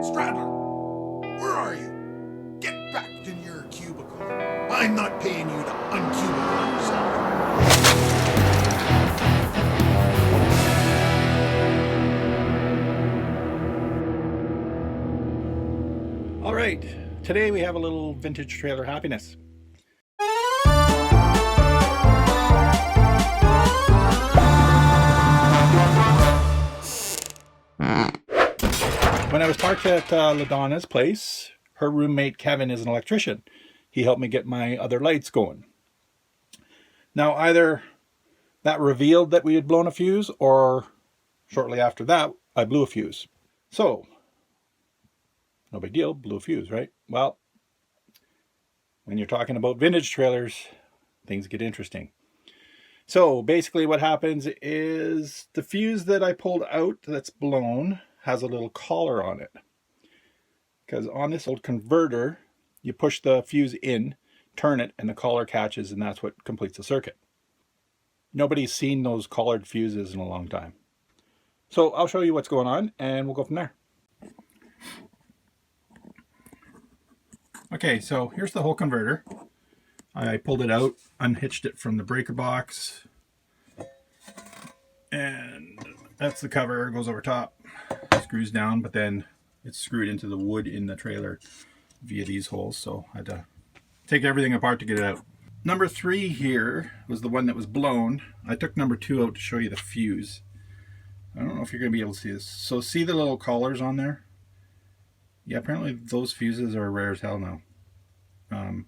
Stadler, where are you? Get back in your cubicle. I'm not paying you to uncubicle yourself. All right, today we have a little vintage trailer happiness. When I was parked at LaDonna's place, her roommate Kevin is an electrician. He helped me get my other lights going. Now, either that revealed that we had blown a fuse, or shortly after that, I blew a fuse. So, no big deal, blew a fuse, right? Well, when you're talking about vintage trailers, things get interesting. So basically what happens is the fuse that I pulled out that's blown has a little collar on it. Because on this old converter, you push the fuse in, turn it, and the collar catches, and that's what completes the circuit. Nobody's seen those collared fuses in a long time. So I'll show you what's going on, and we'll go from there. Okay, so here's the whole converter. I pulled it out, unhitched it from the breaker box, and that's the cover. It goes over top, screws down, but then it's screwed into the wood in the trailer via these holes, so I had to take everything apart to get it out. Number 3 here was the one that was blown. I took number 2 out to show you the fuse. I don't know if you're going to be able to see this. So see the little collars on there? Yeah, apparently those fuses are rare as hell now.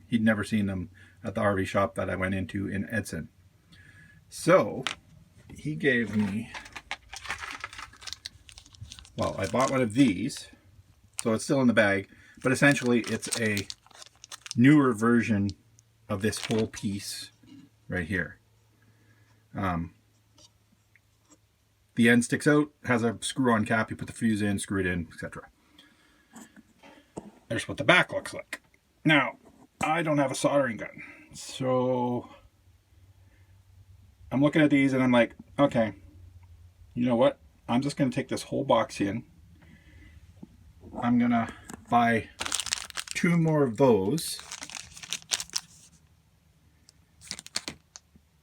He'd never seen them at the RV shop that I went into in Edson. So he gave me, well, I bought one of these, so it's still in the bag, but essentially it's a newer version of this whole piece right here. The end sticks out, has a screw-on cap, you put the fuse in, screw it in, etc. There's what the back looks like. Now, I don't have a soldering gun, so I'm looking at these and I'm like, okay, you know what? I'm just going to take this whole box in. I'm going to buy 2 more of those.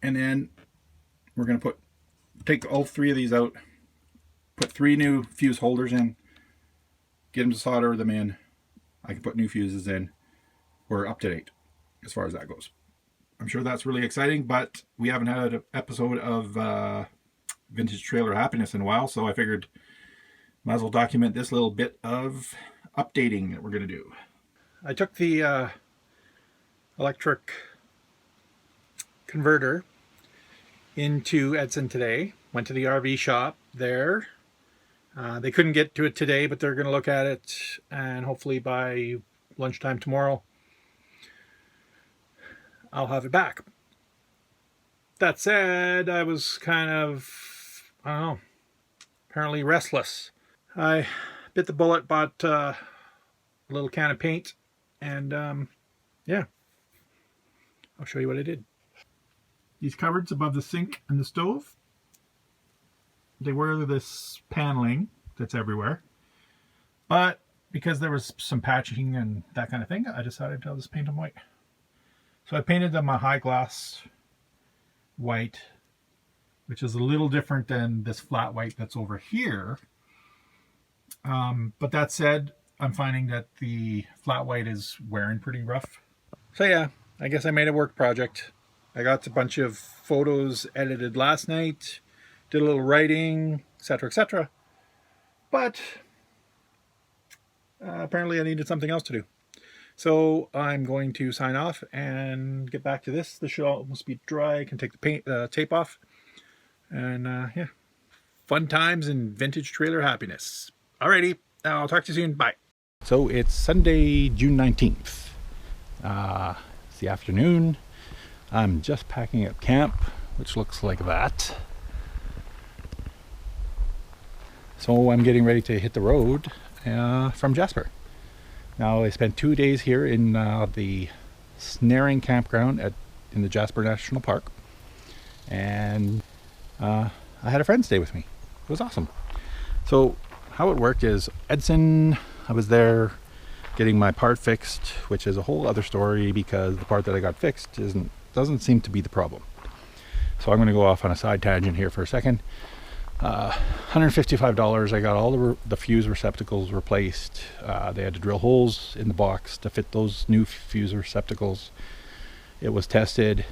And then we're going to take all 3 of these out, put 3 new fuse holders in, get them to solder them in. I can put new fuses in. We're up to date as far as that goes. I'm sure that's really exciting, but we haven't had an episode of Vintage Trailer Happiness in a while, so I figured might as well document this little bit of updating that we're going to do. I took the electric converter into Edson today. Went to the RV shop there. They couldn't get to it today, but they're going to look at it, and hopefully by lunchtime tomorrow I'll have it back. That said, I was kind of, I don't know, apparently restless. I bit the bullet, bought a little can of paint, and yeah, I'll show you what I did. These cupboards above the sink and the stove, they were this paneling that's everywhere, but because there was some patching and that kind of thing, I decided to just paint them white. So I painted them a high gloss white, which is a little different than this flat white that's over here. But that said, I'm finding that the flat white is wearing pretty rough. So yeah, I guess I made a work project. I got a bunch of photos edited last night, did a little writing, etc., etc. But apparently I needed something else to do. So I'm going to sign off and get back to this. This should almost be dry. I can take the tape off. And yeah, fun times and vintage trailer happiness. Alrighty, I'll talk to you soon. Bye. So it's Sunday, June 19th. It's the afternoon. I'm just packing up camp, which looks like that. So I'm getting ready to hit the road from Jasper. Now I spent 2 days here in the snaring campground in the Jasper National Park, and I had a friend stay with me. It was awesome. So how it worked is Edson I was there getting my part fixed, which is a whole other story because the part that I got fixed doesn't seem to be the problem. So I'm going to go off on a side tangent here for a second. $155. I got all the fuse receptacles replaced. They had to drill holes in the box to fit those new fuse receptacles. It was tested.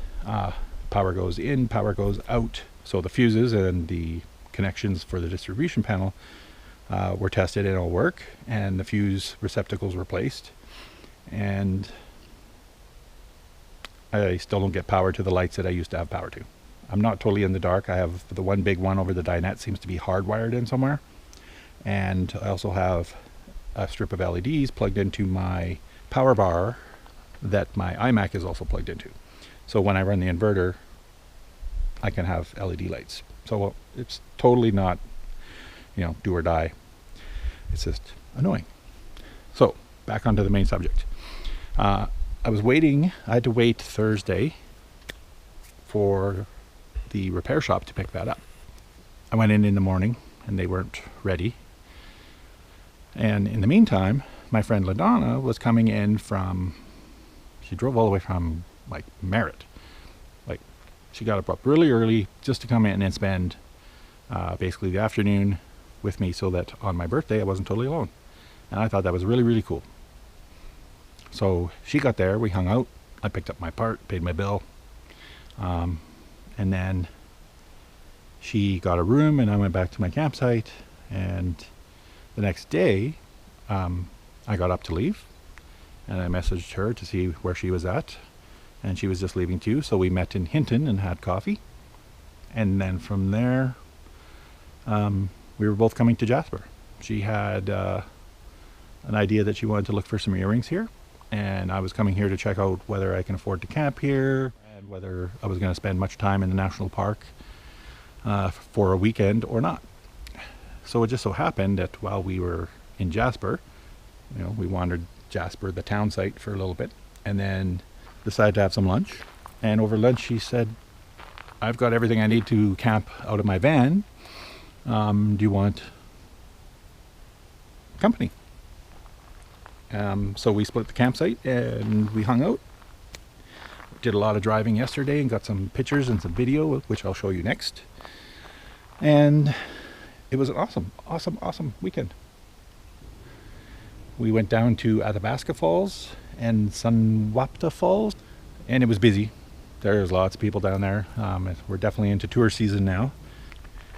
Power goes in, power goes out. So the fuses and the connections for the distribution panel were tested and all work, and the fuse receptacles replaced. And I still don't get power to the lights that I used to have power to. I'm not totally in the dark. I have the one big one over the dinette seems to be hardwired in somewhere. And I also have a strip of LEDs plugged into my power bar that my iMac is also plugged into. So when I run the inverter, I can have LED lights. So it's totally not, do or die. It's just annoying. So back onto the main subject. I had to wait Thursday for the repair shop to pick that up. I went in the morning and they weren't ready. And in the meantime, my friend LaDonna was coming in she drove all the way from Merritt. She got up really early just to come in and spend basically the afternoon with me so that on my birthday I wasn't totally alone. And I thought that was really, really cool. So she got there, we hung out, I picked up my part, paid my bill. And then she got a room and I went back to my campsite. And the next day, I got up to leave and I messaged her to see where she was at. And she was just leaving too. So we met in Hinton and had coffee. And then from there, we were both coming to Jasper. She had an idea that she wanted to look for some earrings here. And I was coming here to check out whether I can afford to camp here and whether I was going to spend much time in the national park for a weekend or not. So it just so happened that while we were in Jasper, we wandered Jasper, the town site, for a little bit, and then decided to have some lunch. And over lunch she said, I've got everything I need to camp out of my van. Do you want company? So we split the campsite and we hung out. Did a lot of driving yesterday and got some pictures and some video, which I'll show you next. And it was an awesome weekend. We went down to Athabasca Falls and Sunwapta Falls, and it was busy. There's lots of people down there. We're definitely into tour season now.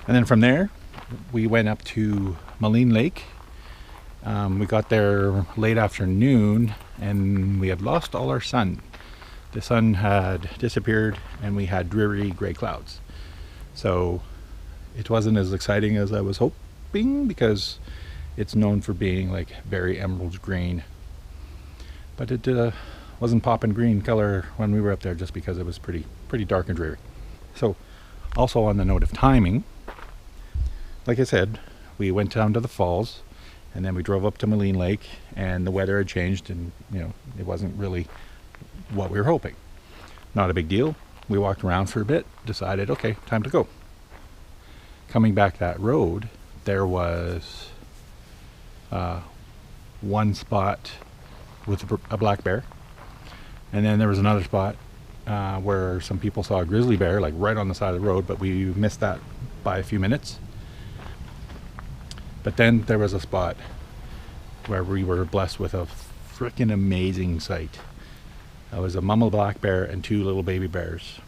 And then from there, we went up to Moline Lake. We got there late afternoon and we had lost all our sun. The sun had disappeared and we had dreary gray clouds. So it wasn't as exciting as I was hoping because it's known for being very emerald green. But it wasn't popping green color when we were up there just because it was pretty dark and dreary. So also on the note of timing, like I said, we went down to the falls and then we drove up to Moline Lake and the weather had changed and it wasn't really what we were hoping. Not a big deal. We walked around for a bit, decided, okay, time to go. Coming back that road, there was one spot with a black bear, and then there was another spot where some people saw a grizzly bear right on the side of the road, but we missed that by a few minutes. But then there was a spot where we were blessed with a freaking amazing sight. It was a mama black bear and two little baby bears.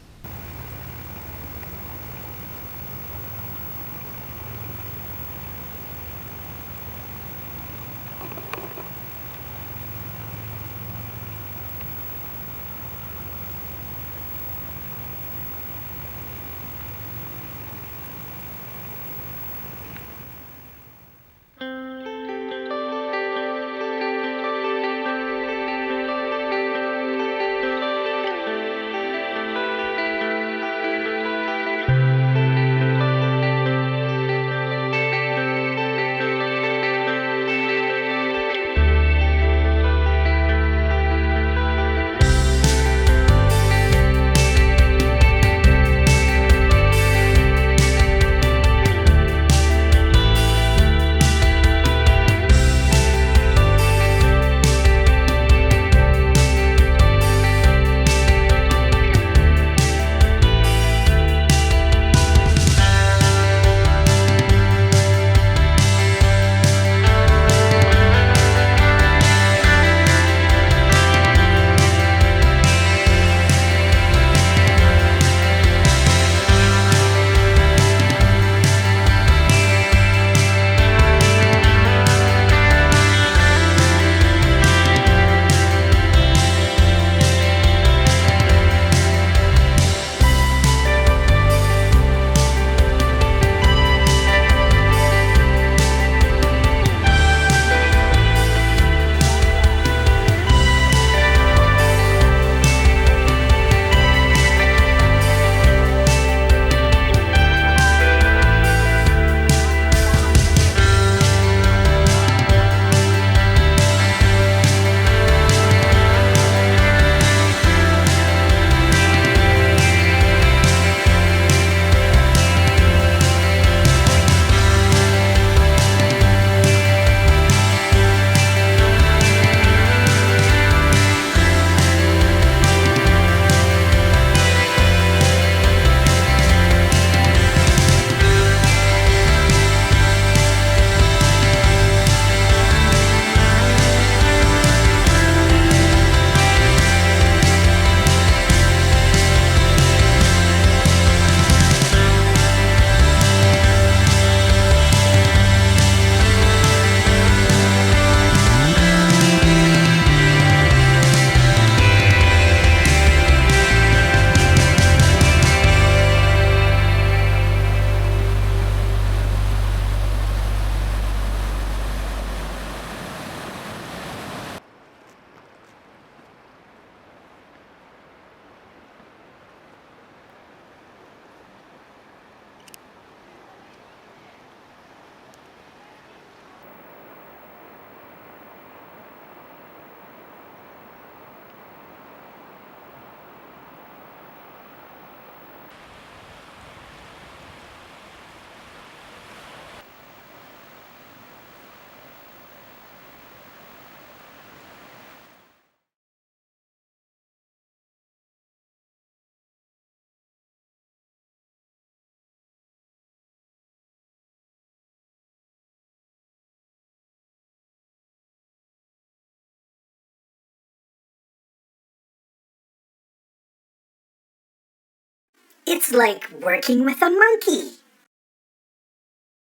It's like working with a monkey.